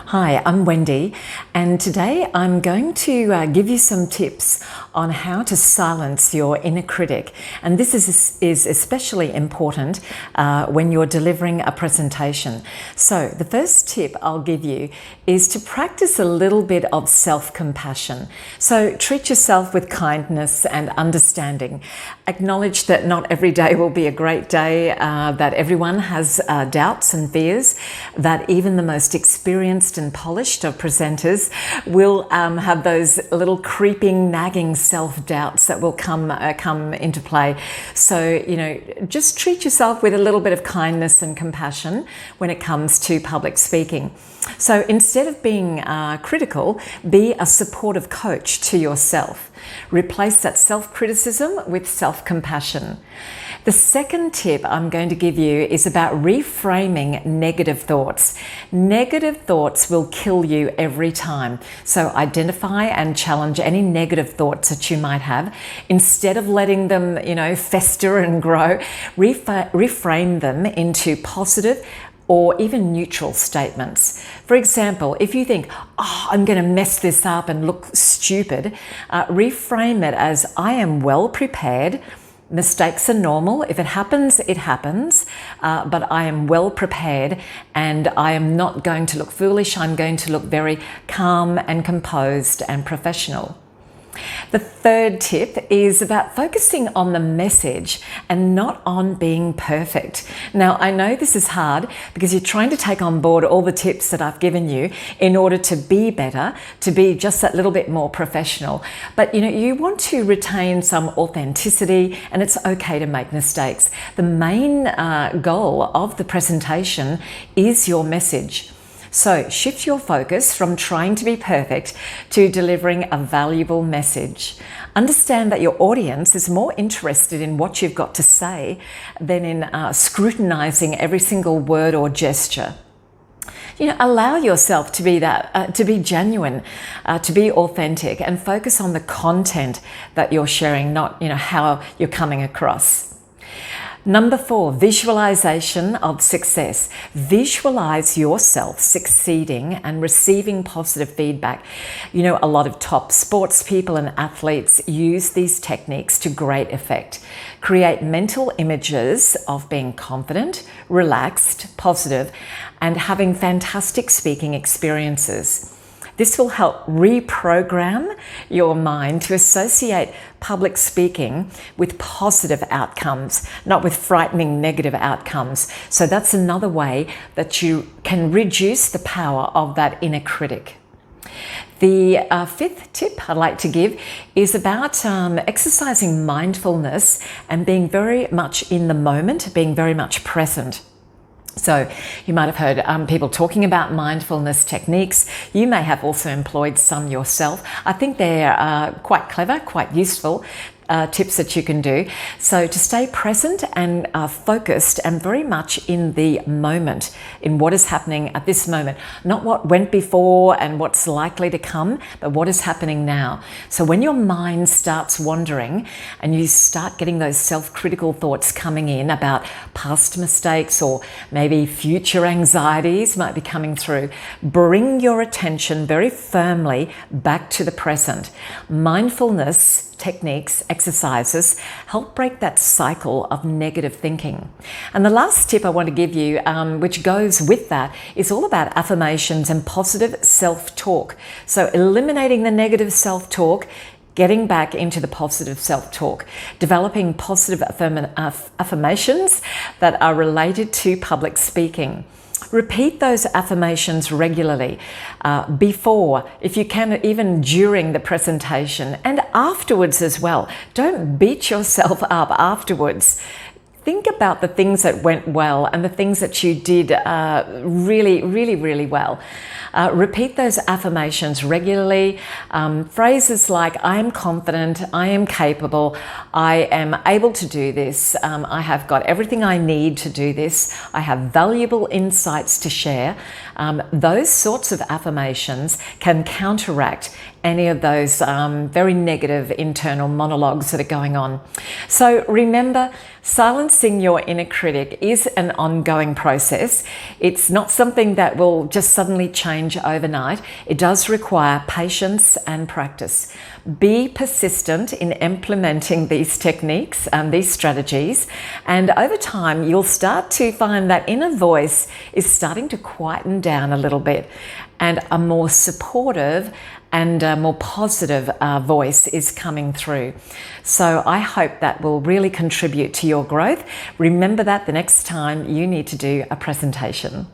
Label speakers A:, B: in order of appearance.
A: Hi, I'm Wendy, and today I'm going to give you some tips on how to silence your inner critic. And this is especially important when you're delivering a presentation. So the first tip I'll give you is to practice a little bit of self-compassion. So treat yourself with kindness and understanding. Acknowledge that not every day will be a great day, that everyone has doubts and fears, that even the most experienced and polished of presenters will have those little creeping, nagging self-doubts that will come into play. So, just treat yourself with a little bit of kindness and compassion when it comes to public speaking. So instead of being critical, be a supportive coach to yourself. Replace that self-criticism with self-compassion. The second tip I'm going to give you is about reframing negative thoughts. Negative thoughts will kill you every time. So identify and challenge any negative thoughts that you might have. Instead of letting them, fester and grow, reframe them into positive or even neutral statements. For example, if you think, I'm going to mess this up and look stupid, reframe it as, I am well prepared. Mistakes are normal. If it happens, it happens. But I am well prepared and I am not going to look foolish. I'm going to look very calm and composed and professional. The third tip is about focusing on the message and not on being perfect. Now, I know this is hard because you're trying to take on board all the tips that I've given you in order to be better, to be just that little bit more professional. But you want to retain some authenticity, and it's okay to make mistakes. The main goal of the presentation is your message. So shift your focus from trying to be perfect to delivering a valuable message. Understand that your audience is more interested in what you've got to say than in scrutinizing every single word or gesture. Allow yourself to be to be genuine, to be authentic, and focus on the content that you're sharing, not how you're coming across. Number 4, visualization of success. Visualize yourself succeeding and receiving positive feedback. A lot of top sports people and athletes use these techniques to great effect. Create mental images of being confident, relaxed, positive, and having fantastic speaking experiences. This will help reprogram your mind to associate public speaking with positive outcomes, not with frightening negative outcomes. So that's another way that you can reduce the power of that inner critic. The fifth tip I'd like to give is about exercising mindfulness and being very much in the moment, being very much present. So you might have heard people talking about mindfulness techniques. You may have also employed some yourself. I think they're quite clever, quite useful tips that you can do. So to stay present and focused and very much in the moment, in what is happening at this moment, not what went before and what's likely to come, but what is happening now. So when your mind starts wandering and you start getting those self-critical thoughts coming in about past mistakes or maybe future anxieties might be coming through, bring your attention very firmly back to the present. Mindfulness techniques, exercises help break that cycle of negative thinking. And the last tip I want to give you, which goes with that, is all about affirmations and positive self-talk. So eliminating the negative self-talk, getting back into the positive self-talk, developing positive affirmations that are related to public speaking. Repeat those affirmations regularly, before, if you can, even during the presentation and afterwards as well. Don't beat yourself up afterwards. Think about the things that went well and the things that you did really, really, really well. Repeat those affirmations regularly. Phrases like, I am confident, I am capable, I am able to do this, I have got everything I need to do this, I have valuable insights to share. Those sorts of affirmations can counteract any of those very negative internal monologues that are going on. So remember, Silencing your inner critic is an ongoing process. It's not something that will just suddenly change overnight. It does require patience and practice. Be persistent in implementing these techniques and these strategies, and over time you'll start to find that inner voice is starting to quieten down a little bit, and a more supportive and a more positive voice is coming through. So I hope that will really contribute to your growth. Remember that the next time you need to do a presentation.